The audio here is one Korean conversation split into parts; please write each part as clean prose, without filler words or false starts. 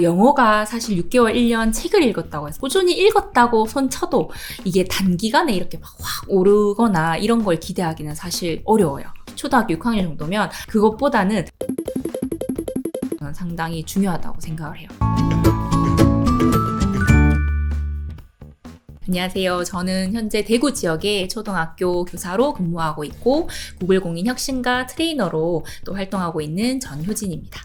영어가 사실 6개월, 1년 책을 읽었다고 해서 꾸준히 읽었다고 손 쳐도 이게 단기간에 이렇게 막 확 오르거나 이런 걸 기대하기는 사실 어려워요. 초등학교 6학년 정도면 그것보다는 상당히 중요하다고 생각을 해요. 안녕하세요. 저는 현재 대구 지역의 초등학교 교사로 근무하고 있고 구글 공인 혁신가 트레이너로 또 활동하고 있는 전효진입니다.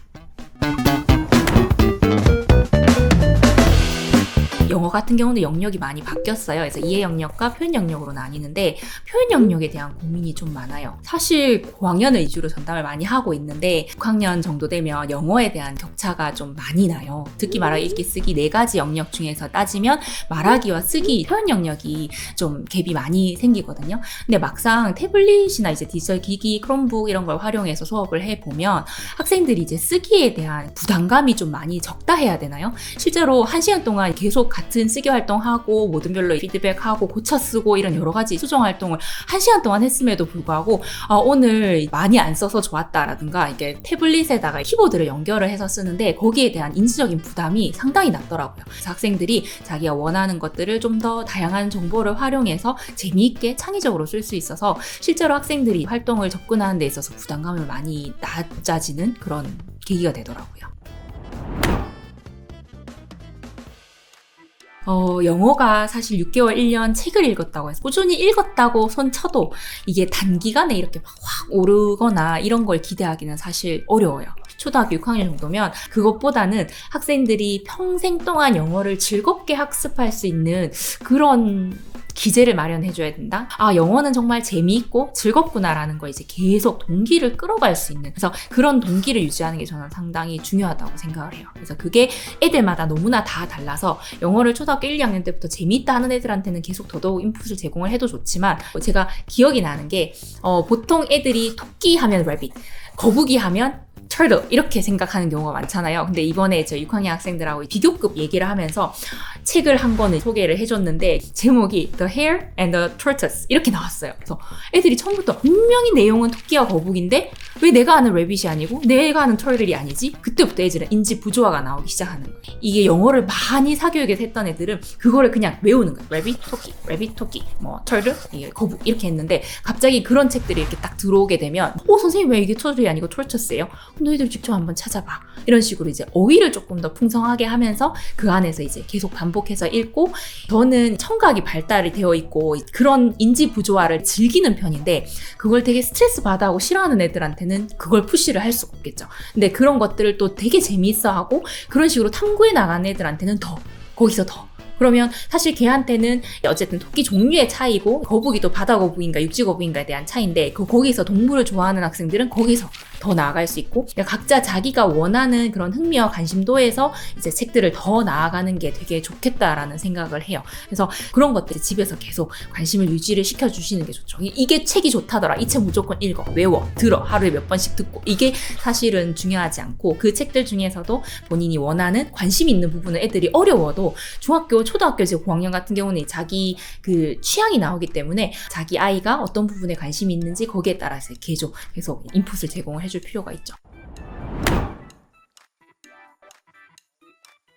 영어 같은 경우는 영역이 많이 바뀌었어요. 그래서 이해 영역과 표현 영역으로 나뉘는데 표현 영역에 대한 고민이 좀 많아요. 사실 고학년을 위주로 전담을 많이 하고 있는데 6학년 정도 되면 영어에 대한 격차가 좀 많이 나요. 듣기, 말하기, 읽기, 쓰기 4가지 영역 중에서 따지면 말하기와 쓰기, 표현 영역이 좀 갭이 많이 생기거든요. 근데 막상 태블릿이나 이제 디지털 기기, 크롬북 이런 걸 활용해서 수업을 해보면 학생들이 이제 쓰기에 대한 부담감이 좀 많이 적다 해야 되나요? 실제로 1시간 동안 계속 같은 쓰기 활동하고 모든 별로 피드백하고 고쳐 쓰고 이런 여러 가지 수정 활동을 1시간 동안 했음에도 불구하고 오늘 많이 안 써서 좋았다라든가 이게 태블릿에다가 키보드를 연결을 해서 쓰는데 거기에 대한 인지적인 부담이 상당히 낮더라고요. 그래서 학생들이 자기가 원하는 것들을 좀 더 다양한 정보를 활용해서 재미있게 창의적으로 쓸 수 있어서 실제로 학생들이 활동을 접근하는 데 있어서 부담감을 많이 낮아지는 그런 계기가 되더라고요. 영어가 사실 6개월, 1년 책을 읽었다고 해서 꾸준히 읽었다고 손 쳐도 이게 단기간에 이렇게 막 확 오르거나 이런 걸 기대하기는 사실 어려워요. 초등학교 6학년 정도면 그것보다는 학생들이 평생 동안 영어를 즐겁게 학습할 수 있는 그런 기제를 마련해줘야 된다? 영어는 정말 재미있고 즐겁구나라는 걸 이제 계속 동기를 끌어갈 수 있는, 그래서 그런 동기를 유지하는 게 저는 상당히 중요하다고 생각을 해요. 그래서 그게 애들마다 너무나 다 달라서 영어를 초등학교 1, 2학년 때부터 재미있다 하는 애들한테는 계속 더더욱 인풋을 제공을 해도 좋지만 제가 기억이 나는 게 보통 애들이 토끼 하면 rabbit, 거북이 하면 turtle 이렇게 생각하는 경우가 많잖아요. 근데 이번에 저 6학년 학생들하고 비교급 얘기를 하면서 책을 한 권을 소개를 해줬는데 제목이 The Hare and the Tortoise 이렇게 나왔어요. 그래서 애들이 처음부터 분명히 내용은 토끼와 거북인데 왜 내가 아는 래빗이 아니고 내가 아는 터틀이 아니지? 그때부터 애들은 인지 부조화가 나오기 시작하는 거예요. 이게 영어를 많이 사교육에서 했던 애들은 그거를 그냥 외우는 거예요. 래빗, 토끼, 뭐 터틀, 이게 거북 이렇게 했는데 갑자기 그런 책들이 이렇게 딱 들어오게 되면 선생님 왜 이게 터틀이 아니고 tortoise예요? 너희들 직접 한번 찾아봐. 이런 식으로 이제 어휘를 조금 더 풍성하게 하면서 그 안에서 이제 계속 반복해서 읽고, 저는 청각이 발달이 되어 있고 그런 인지 부조화를 즐기는 편인데 그걸 되게 스트레스 받아하고 싫어하는 애들한테는 그걸 푸시를 할 수가 없겠죠. 근데 그런 것들을 또 되게 재미있어 하고 그런 식으로 탐구해 나가는 애들한테는 거기서 더 그러면 사실 걔한테는 어쨌든 토끼 종류의 차이고 거북이 또 바다 거북인가 육지 거북인가에 대한 차이인데 거기서 동물을 좋아하는 학생들은 거기서 더 나아갈 수 있고, 각자 자기가 원하는 그런 흥미와 관심도에서 이제 책들을 더 나아가는 게 되게 좋겠다라는 생각을 해요. 그래서 그런 것들이 집에서 계속 관심을 유지를 시켜주시는 게 좋죠. 이게 책이 좋다더라. 이 책 무조건 읽어, 외워, 들어, 하루에 몇 번씩 듣고, 이게 사실은 중요하지 않고 그 책들 중에서도 본인이 원하는 관심 있는 부분을 애들이 어려워도 중학교, 초등학교 이제 고학년 같은 경우는 자기 그 취향이 나오기 때문에 자기 아이가 어떤 부분에 관심이 있는지 거기에 따라서 계속 인풋을 제공을 해줄 필요가 있죠.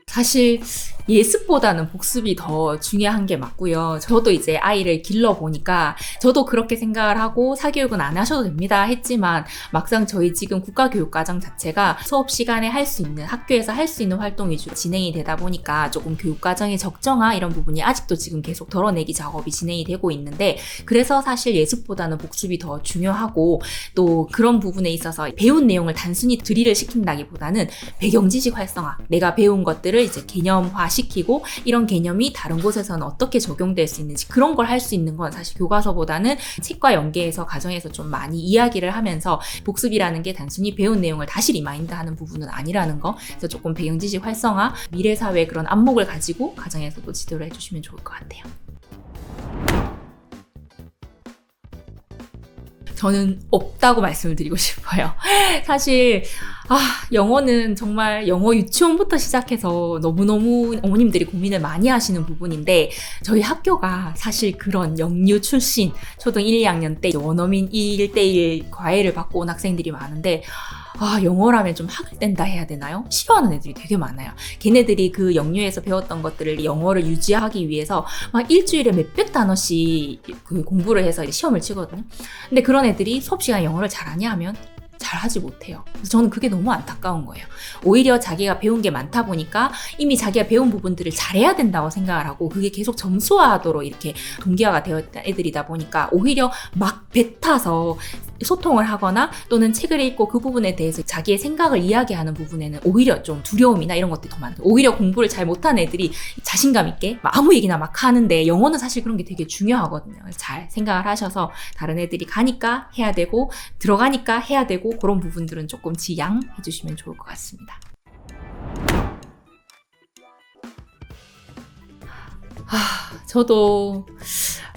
사실 예습보다는 복습이 더 중요한 게 맞고요. 저도 이제 아이를 길러보니까 저도 그렇게 생각을 하고 사교육은 안 하셔도 됩니다 했지만 막상 저희 지금 국가교육과정 자체가 수업 시간에 할 수 있는, 학교에서 할 수 있는 활동 위주로 진행이 되다 보니까 조금 교육과정의 적정화 이런 부분이 아직도 지금 계속 덜어내기 작업이 진행이 되고 있는데, 그래서 사실 예습보다는 복습이 더 중요하고 또 그런 부분에 있어서 배운 내용을 단순히 드릴을 시킨다기보다는 배경지식 활성화, 내가 배운 것들을 이제 개념화 시키고 이런 개념이 다른 곳에서는 어떻게 적용될 수 있는지 그런 걸 할 수 있는 건 사실 교과서보다는 책과 연계해서 가정에서 좀 많이 이야기를 하면서, 복습이라는 게 단순히 배운 내용을 다시 리마인드하는 부분은 아니라는 거, 그래서 조금 배경지식 활성화, 미래 사회의 그런 안목을 가지고 가정에서도 지도를 해주시면 좋을 것 같아요. 저는 없다고 말씀을 드리고 싶어요. 사실 영어는 정말 영어 유치원부터 시작해서 너무너무 어머님들이 고민을 많이 하시는 부분인데, 저희 학교가 사실 그런 영유 출신 초등 1, 2학년 때 원어민 1대1 과외를 받고 온 학생들이 많은데, 영어라면 좀 학을 뗀다 해야 되나요? 싫어하는 애들이 되게 많아요. 걔네들이 그 영유에서 배웠던 것들을 영어를 유지하기 위해서 막 일주일에 몇백 단어씩 그 공부를 해서 시험을 치거든요. 근데 그런 애들이 수업 시간에 영어를 잘하냐 하면 잘하지 못해요. 그래서 저는 그게 너무 안타까운 거예요. 오히려 자기가 배운 게 많다 보니까 이미 자기가 배운 부분들을 잘해야 된다고 생각을 하고, 그게 계속 점수화하도록 이렇게 동기화가 되었던 애들이다 보니까 오히려 막 뱉어서 소통을 하거나 또는 책을 읽고 그 부분에 대해서 자기의 생각을 이야기하는 부분에는 오히려 좀 두려움이나 이런 것들이 더 많아요. 오히려 공부를 잘 못하는 애들이 자신감 있게 막 아무 얘기나 막 하는데, 영어는 사실 그런 게 되게 중요하거든요. 잘 생각을 하셔서 다른 애들이 가니까 해야 되고 들어가니까 해야 되고, 그런 부분들은 조금 지양해 주시면 좋을 것 같습니다. 저도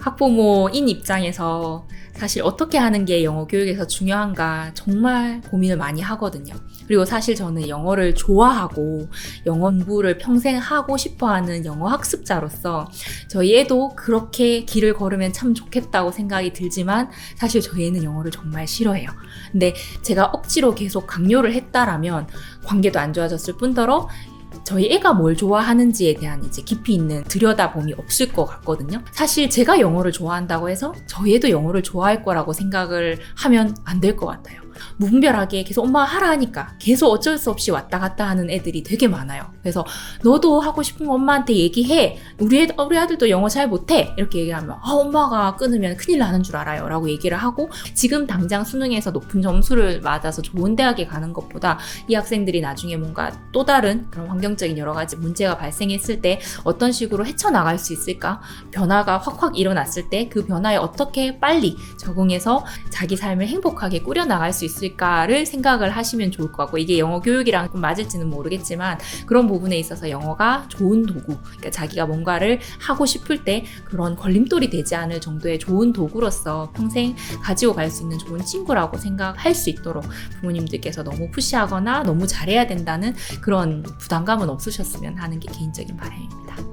학부모인 입장에서 사실 어떻게 하는 게 영어 교육에서 중요한가 정말 고민을 많이 하거든요. 그리고 사실 저는 영어를 좋아하고 영어 공부를 평생 하고 싶어하는 영어 학습자로서 저희 애도 그렇게 길을 걸으면 참 좋겠다고 생각이 들지만, 사실 저희 애는 영어를 정말 싫어해요. 근데 제가 억지로 계속 강요를 했다라면 관계도 안 좋아졌을 뿐더러 저희 애가 뭘 좋아하는지에 대한 이제 깊이 있는 들여다봄이 없을 것 같거든요. 사실 제가 영어를 좋아한다고 해서 저희 애도 영어를 좋아할 거라고 생각을 하면 안 될 것 같아요. 무분별하게 계속 엄마가 하라 하니까 계속 어쩔 수 없이 왔다 갔다 하는 애들이 되게 많아요. 그래서 너도 하고 싶은 거 엄마한테 얘기해. 우리 아들도 영어 잘 못해. 이렇게 얘기하면 엄마가 끊으면 큰일 나는 줄 알아요 라고 얘기를 하고, 지금 당장 수능에서 높은 점수를 맞아서 좋은 대학에 가는 것보다 이 학생들이 나중에 뭔가 또 다른 그런 환경적인 여러 가지 문제가 발생했을 때 어떤 식으로 헤쳐나갈 수 있을까, 변화가 확확 일어났을 때 그 변화에 어떻게 빨리 적응해서 자기 삶을 행복하게 꾸려나갈 수 있을까를 생각을 하시면 좋을 것 같고, 이게 영어 교육이랑 좀 맞을지는 모르겠지만 그런 부분에 있어서 영어가 좋은 도구, 그러니까 자기가 뭔가를 하고 싶을 때 그런 걸림돌이 되지 않을 정도의 좋은 도구로서 평생 가지고 갈 수 있는 좋은 친구라고 생각할 수 있도록 부모님들께서 너무 푸시하거나 너무 잘해야 된다는 그런 부담감은 없으셨으면 하는 게 개인적인 바람입니다.